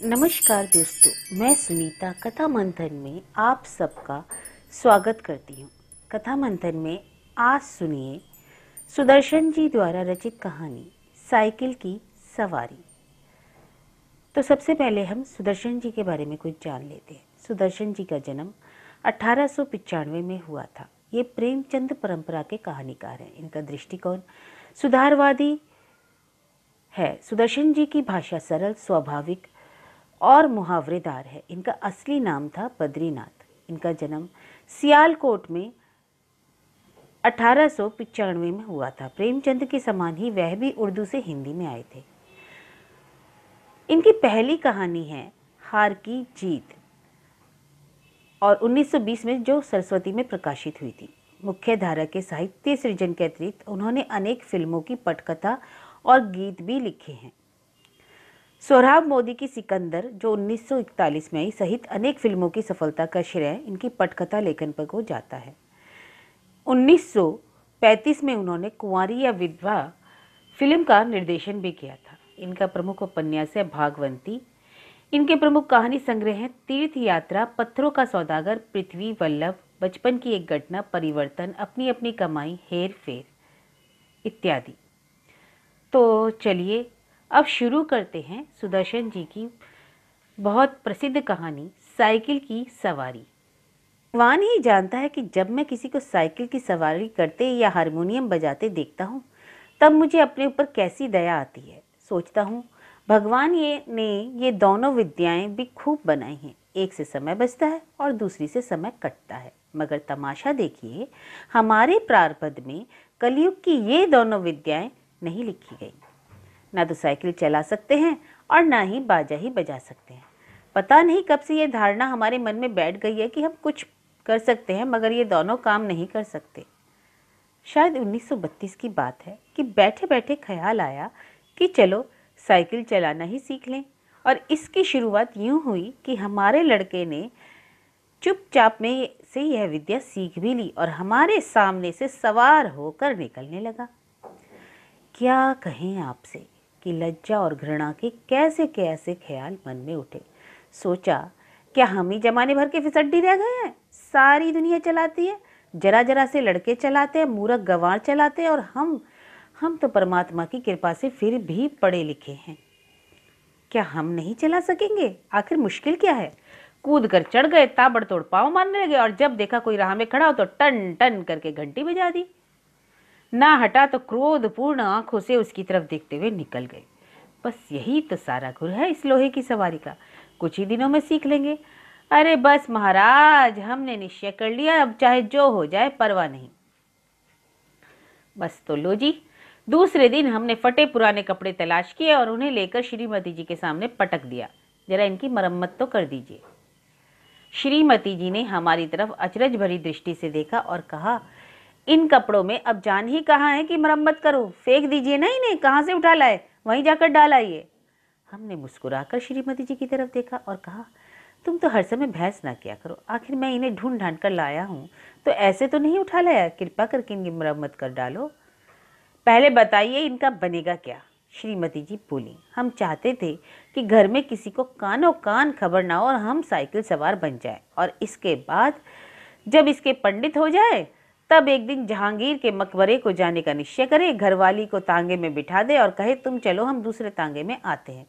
नमस्कार दोस्तों, मैं सुनीता कथा मंथन में आप सबका स्वागत करती हूँ। कथा मंथन में आज सुनिए सुदर्शन जी द्वारा रचित कहानी साइकिल की सवारी। तो सबसे पहले हम सुदर्शन जी के बारे में कुछ जान लेते हैं। सुदर्शन जी का जन्म 1895 में हुआ था। ये प्रेमचंद परंपरा के कहानीकार हैं। इनका दृष्टिकोण सुधारवादी है। सुदर्शन जी की भाषा सरल, स्वाभाविक और मुहावरेदार है। इनका असली नाम था बद्रीनाथ। इनका जन्म सियालकोट में 1895 में हुआ था। प्रेमचंद के समान ही वह भी उर्दू से हिंदी में आए थे। इनकी पहली कहानी है हार की जीत और 1920 में जो सरस्वती में प्रकाशित हुई थी। मुख्य धारा के साहित्य सृजन के अतिरिक्त उन्होंने अनेक फिल्मों की पटकथा और गीत भी लिखे हैं। सोहराब मोदी की सिकंदर जो 1941 में आई सहित अनेक फिल्मों की सफलता का श्रेय इनकी पटकथा लेखन पर को जाता है। 1935 में उन्होंने कुंवारी या विधवा फिल्म का निर्देशन भी किया था। इनका प्रमुख उपन्यास है भागवंती। इनके प्रमुख कहानी संग्रह हैं तीर्थ यात्रा, पत्थरों का सौदागर, पृथ्वी वल्लभ, बचपन की एक घटना, परिवर्तन, अपनी अपनी कमाई, हेर फेर इत्यादि। तो चलिए अब शुरू करते हैं सुदर्शन जी की बहुत प्रसिद्ध कहानी साइकिल की सवारी। भगवान ही जानता है कि जब मैं किसी को साइकिल की सवारी करते या हारमोनियम बजाते देखता हूँ तब मुझे अपने ऊपर कैसी दया आती है। सोचता हूँ भगवान ने ये दोनों विद्याएं भी खूब बनाई हैं। एक से समय बचता है और दूसरी से समय कटता है। मगर तमाशा देखिए, हमारे प्रारब्ध में कलयुग की ये दोनों विद्याएं नहीं लिखी गई। ना तो साइकिल चला सकते हैं और ना ही बाजा ही बजा सकते हैं। पता नहीं कब से ये धारणा हमारे मन में बैठ गई है कि हम कुछ कर सकते हैं मगर ये दोनों काम नहीं कर सकते। शायद 1932 की बात है कि बैठे बैठे ख्याल आया कि चलो साइकिल चलाना ही सीख लें। और इसकी शुरुआत यूँ हुई कि हमारे लड़के ने चुपचाप में से यह विद्या सीख भी ली और हमारे सामने से सवार होकर निकलने लगा। क्या कहें आपसे कि लज्जा और घृणा के कैसे कैसे ख्याल मन में उठे। सोचा क्या हम ही जमाने भर के फिसड्डी रह गए हैं? सारी दुनिया चलाती है, जरा जरा से लड़के चलाते हैं, मूर्ख गंवार चलाते हैं और हम तो परमात्मा की कृपा से फिर भी पढ़े लिखे हैं। क्या हम नहीं चला सकेंगे? आखिर मुश्किल क्या है? कूद कर चढ़ गए, ताबड़तोड़ पाँव मारने लगे और जब देखा कोई राह में खड़ा हो तो टन टन करके घंटी बजा दी। ना हटा तो क्रोधपूर्ण आंखों से उसकी तरफ देखते हुए निकल गए। बस यही तो सारा गुर है इस लोहे की सवारी का। कुछ ही दिनों में सीख लेंगे। अरे बस महाराज, हमने निश्चय कर लिया, अब चाहे जो हो जाए परवाह नहीं। बस तो लो जी, दूसरे दिन हमने फटे पुराने कपड़े तलाश किए और उन्हें लेकर श्रीमती जी के सामने पटक दिया। जरा इनकी मरम्मत तो कर दीजिए। श्रीमती जी ने हमारी तरफ अचरज भरी दृष्टि से देखा और कहा, इन कपड़ों में अब जान ही कहाँ है कि मरम्मत करो। फेंक दीजिए ना इन्हें, कहाँ से उठा लाए, वहीं जाकर डाल आइए। हमने मुस्कुराकर श्रीमती जी की तरफ देखा और कहा, तुम तो हर समय बहस ना किया करो। आखिर मैं इन्हें ढूंढ ढांढ कर लाया हूँ तो ऐसे तो नहीं उठा लाया। कृपा करके इनकी मरम्मत कर डालो। पहले बताइए इनका बनेगा क्या? श्रीमती जी बोली, हम चाहते थे कि घर में किसी को कानो कान खबर ना हो और हम साइकिल सवार बन जाए और इसके बाद जब इसके पंडित हो जाए तब एक दिन जहांगीर के मकबरे को जाने का निश्चय करे, घरवाली को तांगे में बिठा दे और कहे तुम चलो हम दूसरे तांगे में आते हैं।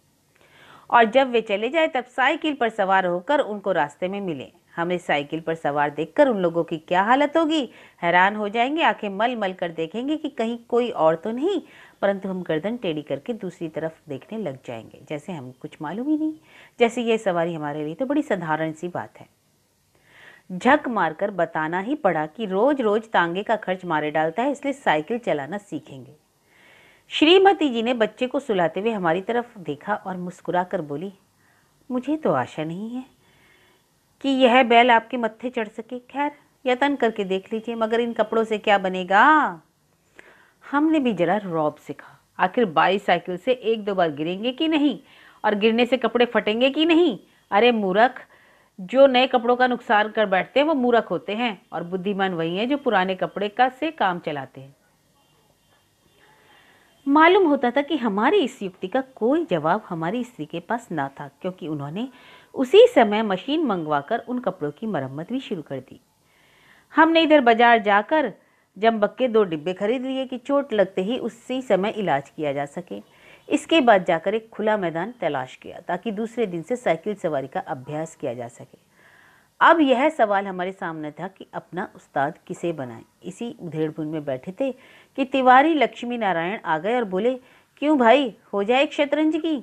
और जब वे चले जाए तब साइकिल पर सवार होकर उनको रास्ते में मिले। हमें साइकिल पर सवार देखकर उन लोगों की क्या हालत होगी, हैरान हो जाएंगे, आंखें मल मल कर देखेंगे कि कहीं कोई और तो नहीं, परंतु हम गर्दन टेढ़ी करके दूसरी तरफ देखने लग जाएंगे जैसे हम कुछ मालूम ही नहीं, जैसे ये सवारी हमारे लिए तो बड़ी साधारण सी बात है। झक मारकर बताना ही पड़ा कि रोज रोज तांगे का खर्च मारे डालता है, इसलिए साइकिल चलाना सीखेंगे। श्रीमती जी ने बच्चे को सुलाते हुए हमारी तरफ देखा और मुस्कुराकर बोली, मुझे तो आशा नहीं है कि यह बैल आपके मत्थे चढ़ सके। खैर यत्न करके देख लीजिए, मगर इन कपड़ों से क्या बनेगा? हमने भी जरा रौब सिखा। आखिर बाईसाइकिल से एक दो बार गिरेंगे कि नहीं, और गिरने से कपड़े फटेंगे कि नहीं? अरे मूर्ख, जो नए कपड़ों का नुकसान कर बैठते हैं वो मूर्ख होते हैं और बुद्धिमान वही हैं जो पुराने कपड़े का से काम चलाते हैं। मालूम होता था कि हमारी इस युक्ति का कोई जवाब हमारी स्त्री के पास ना था, क्योंकि उन्होंने उसी समय मशीन मंगवाकर उन कपड़ों की मरम्मत भी शुरू कर दी। हमने इधर बाजार जाकर जंबक के 2 डिब्बे खरीद लिए कि चोट लगते ही उसी समय इलाज किया जा सके। इसके बाद जाकर एक खुला मैदान तलाश किया ताकि दूसरे दिन से साइकिल सवारी का अभ्यास किया जा सके। अब यह सवाल हमारे सामने था कि अपना उस्ताद किसे बनाएं। इसी उधेड़बुन में बैठे थे कि तिवारी लक्ष्मी नारायण आ गए और बोले, क्यों भाई, हो जाए एक शतरंज की।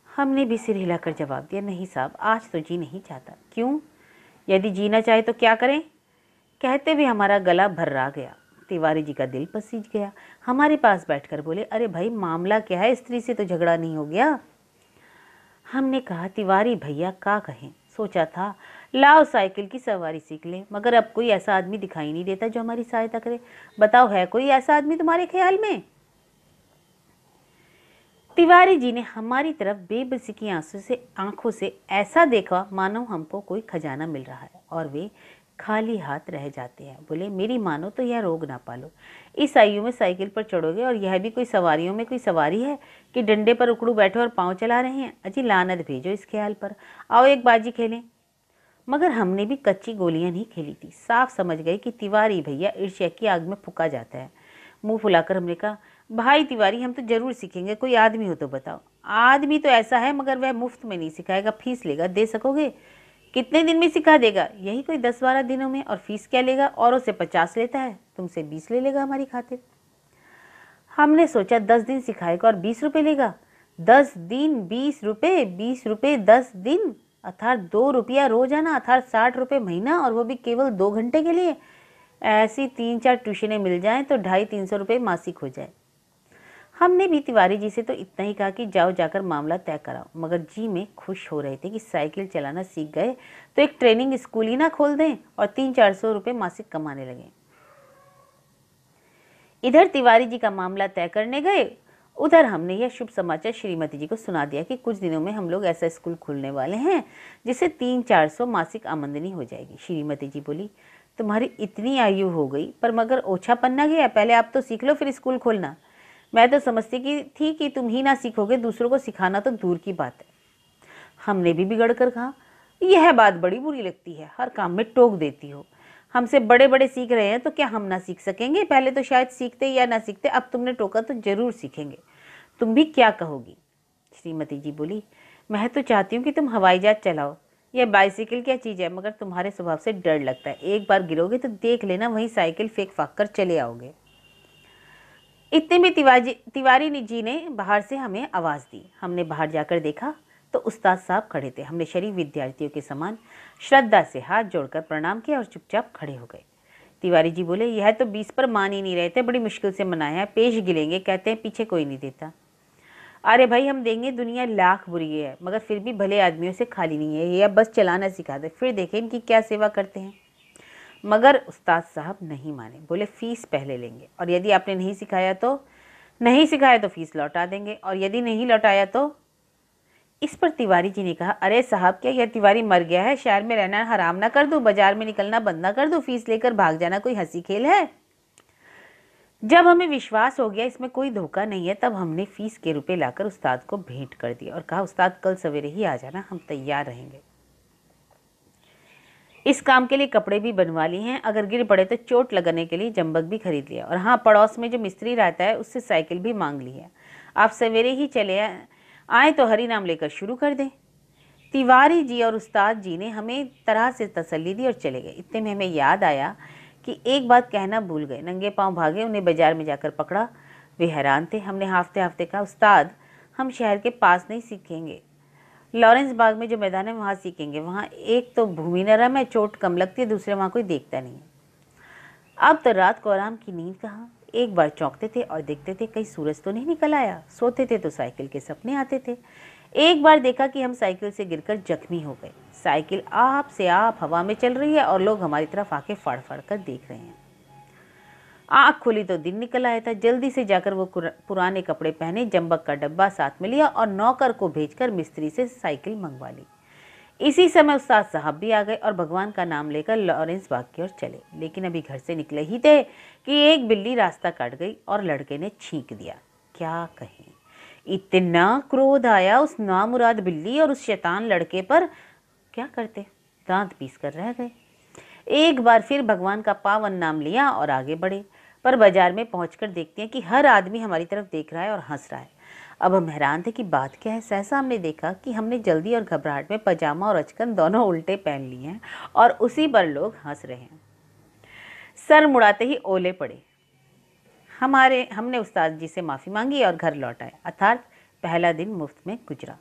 हमने भी सिर हिलाकर जवाब दिया, नहीं साहब, आज तो जी नहीं चाहता। क्यों? यदि जीना चाहे तो क्या करें? कहते हुए हमारा गला भर्रा गया। तिवारी जी का दिल पसीज गया। हमारे पास बैठकर बोले, अरे भाई, मामला क्या है? स्त्री से तो झगड़ा नहीं हो गया? हमने कहा, तिवारी भैया का कहें, सोचा था लाओ साइकिल की सवारी सीख ले, मगर अब कोई ऐसा आदमी दिखाई नहीं देता जो हमारी सहायता करे। बताओ, है कोई ऐसा आदमी तुम्हारे ख्याल में? तिवारी जी ने हमारी तरफ बेबसी की आंखों से ऐसा देखा मानो हमको कोई खजाना मिल रहा है और वे खाली हाथ रह जाते हैं। बोले, मेरी मानो तो यह रोग ना पालो, इस आयु में साइकिल पर चढ़ोगे, और यह भी कोई सवारियों में कोई सवारी है कि डंडे पर उकड़ू बैठे और पाँव चला रहे हैं। अजी लानत भेजो इस ख्याल पर, आओ एक बाजी खेलें। मगर हमने भी कच्ची गोलियां नहीं खेली थी। साफ समझ गए कि तिवारी भैया ईर्ष्या की आग में फूका जाता है। मुंह फुलाकर हमने कहा, भाई तिवारी, हम तो जरूर सीखेंगे, कोई आदमी हो तो बताओ। आदमी तो ऐसा है, मगर वह मुफ्त में नहीं सिखाएगा, फीस लेगा। दे सकोगे? कितने दिन में सिखा देगा? यही कोई 10-12 दिनों में। और फीस क्या लेगा? औरों से 50 लेता है, तुमसे 20 ले लेगा हमारी खातिर। हमने सोचा 10 दिन सिखाएगा और 20 रुपये लेगा। 10 दिन 20 रुपये, 20 रुपये 10 दिन, अर्थात 2 रुपया रोजाना, अर्थात 60 रुपये महीना, और वो भी केवल 2 घंटे के लिए। ऐसी 3-4 ट्यूशनें मिल जाएं तो 250-300 रुपये मासिक हो जाए। हमने भी तिवारी जी से तो इतना ही कहा कि जाओ जाकर मामला तय कराओ, मगर जी में खुश हो रहे थे कि साइकिल चलाना सीख गए तो एक ट्रेनिंग स्कूल ही ना खोल दें और 300-400 रुपये मासिक कमाने लगे। इधर तिवारी जी का मामला तय करने गए, उधर हमने यह शुभ समाचार श्रीमती जी को सुना दिया कि कुछ दिनों में हम लोग ऐसा स्कूल खोलने वाले हैं जिससे 300-400 मासिक आमदनी हो जाएगी। श्रीमती जी बोली, तुम्हारी इतनी आयु हो गई पर मगर ओछा पन्ना गया, पहले आप तो सीख लो फिर स्कूल खोलना। मैं तो समझती थी कि तुम ही ना सीखोगे, दूसरों को सिखाना तो दूर की बात है। हमने भी बिगड़ कर कहा, यह बात बड़ी बुरी लगती है, हर काम में टोक देती हो। हमसे बड़े बड़े सीख रहे हैं तो क्या हम ना सीख सकेंगे? पहले तो शायद सीखते या ना सीखते, अब तुमने टोका तो जरूर सीखेंगे। तुम भी क्या कहोगी? श्रीमती जी बोली, मैं तो चाहती हूँ कि तुम हवाई जहाज चलाओ। यह बाइसिकल क्या चीज़ है, मगर तुम्हारे स्वभाव से डर लगता है। एक बार गिरोगे तो देख लेना, वहीं साइकिल फेंक फाक कर चले आओगे। इतने में तिवारी जी ने बाहर से हमें आवाज़ दी। हमने बाहर जाकर देखा तो उस्ताद साहब खड़े थे। हमने शरीफ विद्यार्थियों के समान श्रद्धा से हाथ जोड़कर प्रणाम किया और चुपचाप खड़े हो गए। तिवारी जी बोले, यह तो 20 पर मान ही नहीं रहे थे, बड़ी मुश्किल से मनाया है, पेश गिलेंगे, कहते हैं पीछे कोई नहीं देता। अरे भाई, हम देंगे, दुनिया लाख बुरी है, मगर फिर भी भले आदमियों से खाली नहीं है। ये अब बस चलाना सिखा दे, फिर देखें इनकी क्या सेवा करते हैं। मगर उस्ताद साहब नहीं माने, बोले फीस पहले लेंगे, और यदि आपने नहीं सिखाया तो फीस लौटा देंगे, और यदि नहीं लौटाया तो। इस पर तिवारी जी ने कहा, अरे साहब, क्या यह तिवारी मर गया है? शहर में रहना हराम ना कर दूं, बाजार में निकलना बंद ना कर दूं, फीस लेकर भाग जाना कोई हंसी खेल है? जब हमें विश्वास हो गया इसमें कोई धोखा नहीं है, तब हमने फीस के रुपए लाकर उस्ताद को भेंट कर दिया और कहा, उस्ताद कल सवेरे ही आ जाना, हम तैयार रहेंगे। इस काम के लिए कपड़े भी बनवा लिए हैं, अगर गिर पड़े तो चोट लगाने के लिए जंबक भी खरीद लिया, और हाँ, पड़ोस में जो मिस्त्री रहता है उससे साइकिल भी मांग ली है। आप सवेरे ही चले आए तो हरि नाम लेकर शुरू कर दें। तिवारी जी और उस्ताद जी ने हमें तरह से तसल्ली दी और चले गए। इतने में हमें याद आया कि एक बात कहना भूल गए। नंगे पांव भागे, उन्हें बाजार में जाकर पकड़ा। वे हैरान थे। हमने हाफते हाफते कहा, उस्ताद, हम शहर के पास नहीं सीखेंगे, लॉरेंस बाग में जो मैदान है वहाँ सीखेंगे। वहाँ एक तो भूमि नरम है, चोट कम लगती है, दूसरे वहाँ कोई देखता नहीं है। अब तो रात को आराम की नींद कहाँ। एक बार चौंकते थे और देखते थे कहीं सूरज तो नहीं निकल आया। सोते थे तो साइकिल के सपने आते थे। एक बार देखा कि हम साइकिल से गिरकर जख्मी हो गए। साइकिल आप से आप हवा में चल रही है और लोग हमारी तरफ आके फाड़ फाड़ कर देख रहे हैं। आँख खुली तो दिन निकल आया था। जल्दी से जाकर वो पुराने कपड़े पहने, जंबक का डब्बा साथ में लिया और नौकर को भेजकर मिस्त्री से साइकिल मंगवा ली। इसी समय उस्ताद साहब भी आ गए और भगवान का नाम लेकर लॉरेंस बाग की ओर चले। लेकिन अभी घर से निकले ही थे कि एक बिल्ली रास्ता काट गई और लड़के ने छींक दिया। क्या कहें, इतना क्रोध आया उस नामुराद बिल्ली और उस शैतान लड़के पर। क्या करते, दांत पीस कर रह गए। एक बार फिर भगवान का पावन नाम लिया और आगे बढ़े। पर बाजार में पहुंचकर देखते हैं कि हर आदमी हमारी तरफ देख रहा है और हंस रहा है। अब हम हैरान थे कि बात क्या है। सहसा हमने देखा कि हमने जल्दी और घबराहट में पजामा और अचकन दोनों उल्टे पहन लिए हैं और उसी पर लोग हंस रहे हैं। सर मुड़ाते ही ओले पड़े। हमने उस्ताद जी से माफ़ी मांगी और घर लौट आए। अर्थात पहला दिन मुफ्त में गुजरा।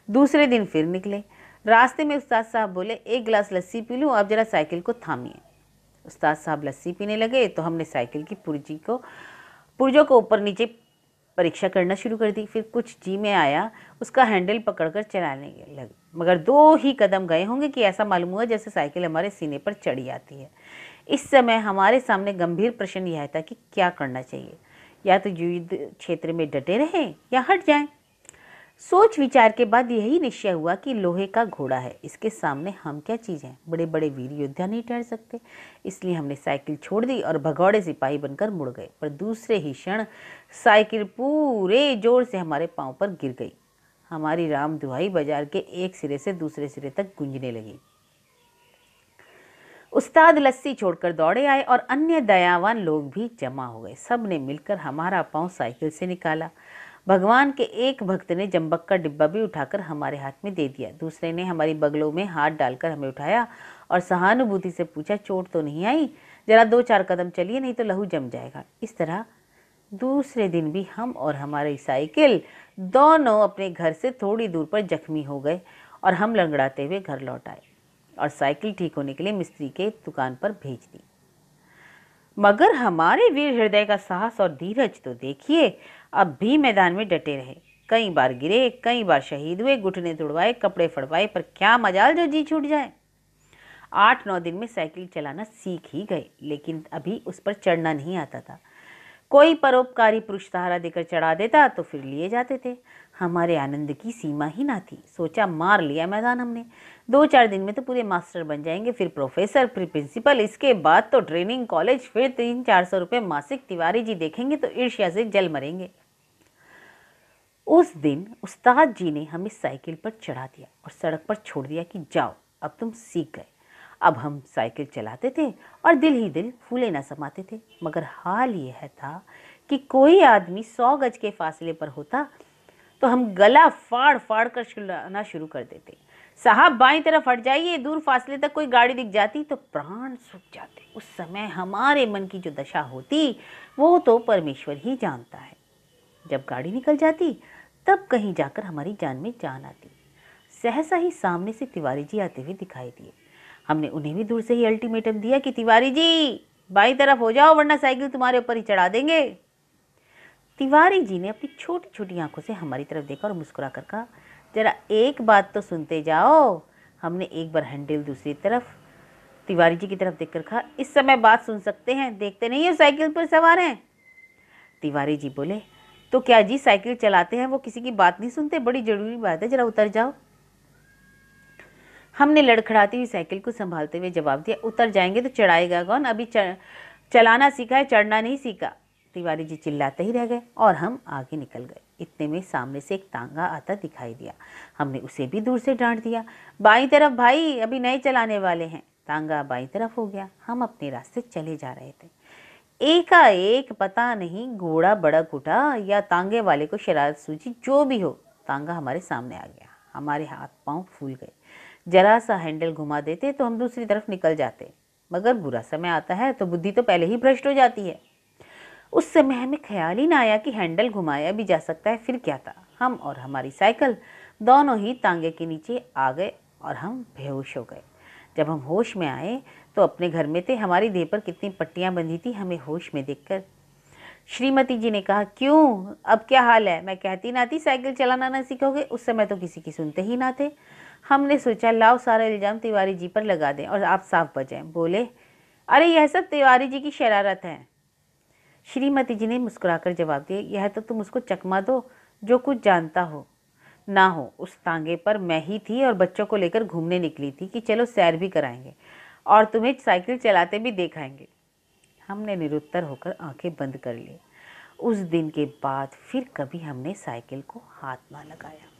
दूसरे दिन फिर निकले। रास्ते में उस्ताद साहब बोले, एक गिलास लस्सी पी लूँ, आप जरा साइकिल को थामिए। उस्ताद साहब लस्सी पीने लगे तो हमने साइकिल की पुर्जों को ऊपर नीचे परीक्षा करना शुरू कर दी। फिर कुछ जी में आया, उसका हैंडल पकड़कर चलाने लगे। मगर 2 ही कदम गए होंगे कि ऐसा मालूम हुआ जैसे साइकिल हमारे सीने पर चढ़ी आती है। इस समय हमारे सामने गंभीर प्रश्न यह था कि क्या करना चाहिए, या तो युद्ध क्षेत्र में डटे रहें या हट जाएं। सोच विचार के बाद यही निश्चय हुआ कि लोहे का घोड़ा है, इसके सामने हम क्या चीज़ हैं, बड़े बड़े वीर योद्धा नहीं ठहर सकते। इसलिए हमने साइकिल छोड़ दी और भगौड़े सिपाही बनकर मुड़ गए। पर दूसरे ही क्षण साइकिल पूरे जोर से हमारे पांव पर गिर गई। हमारी राम दुहाई बाजार के एक सिरे से दूसरे सिरे तक गूंजने लगी। उस्ताद लस्सी छोड़कर दौड़े आए और अन्य दयावान लोग भी जमा हो गए। सब ने मिलकर हमारा पांव साइकिल से निकाला। भगवान के एक भक्त ने जंबक का डिब्बा भी उठाकर हमारे हाथ में दे दिया। दूसरे ने हमारी बगलों में हाथ डालकर हमें उठाया और सहानुभूति से पूछा, चोट तो नहीं आई? जरा 2-4 कदम चलिए, नहीं तो लहू जम जाएगा। इस तरह दूसरे दिन भी हम और हमारी साइकिल दोनों अपने घर से थोड़ी दूर पर जख्मी हो गए और हम लंगड़ाते हुए घर लौट आए और साइकिल ठीक होने के लिए मिस्त्री के दुकान पर भेज दी। मगर हमारे वीर हृदय का साहस और धीरज तो देखिए, अब भी मैदान में डटे रहे। कई बार गिरे, कई बार शहीद हुए, घुटने तुड़वाए, कपड़े फड़वाए, पर क्या मजाल जो जी छूट जाए। 8-9 दिन में साइकिल चलाना सीख ही गए, लेकिन अभी उस पर चढ़ना नहीं आता था। कोई परोपकारी पुरुष सहारा देकर चढ़ा देता तो फिर लिए जाते थे। हमारे आनंद की सीमा ही ना थी। सोचा मार लिया मैदान हमने। 2-4 दिन में तो पूरे मास्टर बन जाएंगे, फिर प्रोफेसर, फिर प्रिंसिपल, इसके बाद तो ट्रेनिंग कॉलेज, फिर 300-400 रुपये मासिक। तिवारी जी देखेंगे तो ईर्ष्या से जल मरेंगे। उस दिन उस्ताद जी ने हमें साइकिल पर चढ़ा दिया और सड़क पर छोड़ दिया कि जाओ, अब तुम सीख गए। अब हम साइकिल चलाते थे और दिल ही दिल फूले न समाते थे। मगर हाल यह था कि कोई आदमी 100 गज के फासले पर होता तो हम गला फाड़ फाड़ कर चिल्लाना शुरू कर देते, साहब बाईं तरफ हट जाइए। दूर फासले तक कोई गाड़ी दिख जाती तो प्राण सूख जाते। उस समय हमारे मन की जो दशा होती वो तो परमेश्वर ही जानता है। जब गाड़ी निकल जाती तब कहीं जाकर हमारी जान में जान आती। सहसा ही सामने से तिवारी जी आते हुए दिखाई दिए। हमने उन्हें भी दूर से ही अल्टीमेटम दिया कि तिवारी जी बाईं तरफ हो जाओ, वरना साइकिल तुम्हारे ऊपर ही चढ़ा देंगे। तिवारी जी ने अपनी छोटी छोटी आंखों से हमारी तरफ देखा और मुस्कुरा कर कहा, जरा एक बात तो सुनते जाओ। हमने एक बार हैंडल दूसरी तरफ तिवारी जी की तरफ देखकर कहा, इस समय बात सुन सकते हैं, देखते नहीं हो साइकिल पर सवार हैं। तिवारी जी बोले, तो क्या जी साइकिल चलाते हैं वो किसी की बात नहीं सुनते? बड़ी जरूरी बात है, जरा उतर जाओ। हमने लड़खड़ाती हुई साइकिल को संभालते हुए जवाब दिया, उतर जाएंगे तो चढ़ाएगा कौन? अभी चलाना सीखा है, चढ़ना नहीं सीखा। तिवारी जी चिल्लाते ही रह गए और हम आगे निकल गए। इतने में सामने से एक तांगा आता दिखाई दिया। हमने उसे भी दूर से डांट दिया, बाईं तरफ भाई, अभी नए चलाने वाले हैं। तांगा बाईं तरफ हो गया। हम अपने रास्ते चले जा रहे थे। एकाएक पता नहीं घोड़ा बड़क उठा या तांगे वाले को शरारत सूझी, जो भी हो, तांगा हमारे सामने आ गया। हमारे हाथ पांव फूल गए। जरा सा हैंडल घुमा देते तो हम दूसरी तरफ निकल जाते, मगर बुरा समय आता है तो बुद्धि तो पहले ही भ्रष्ट हो जाती है। उस समय हमें ख्याल ही ना आया कि हैंडल घुमाया भी जा सकता है। फिर क्या था, हम और हमारी साइकिल दोनों ही तांगे के नीचे आ गए और हम बेहोश हो गए। जब हम होश में आए तो अपने घर में थे। हमारी देह पर कितनी पट्टियां बंधी थी हमें होश में देखकर। श्रीमती जी ने कहा, क्यों, अब क्या हाल है? मैं कहती ना थी साइकिल चलाना ना सीखोगे? उस समय तो किसी की सुनते ही ना थे। हमने सोचा लाओ सारा इल्जाम तिवारी जी पर लगा दें और आप साफ बचें। बोले, अरे यह सब तिवारी जी की शरारत है। श्रीमती जी ने मुस्कुराकर जवाब दिया, यह तो तुम उसको चकमा दो जो कुछ जानता हो। ना हो। उस तांगे पर मैं ही थी और बच्चों को लेकर घूमने निकली थी कि चलो सैर भी कराएंगे और तुम्हें साइकिल चलाते भी दिखाएंगे। हमने निरुत्तर होकर आंखें बंद कर ली। उस दिन के बाद फिर कभी हमने साइकिल को हाथ ना लगाया।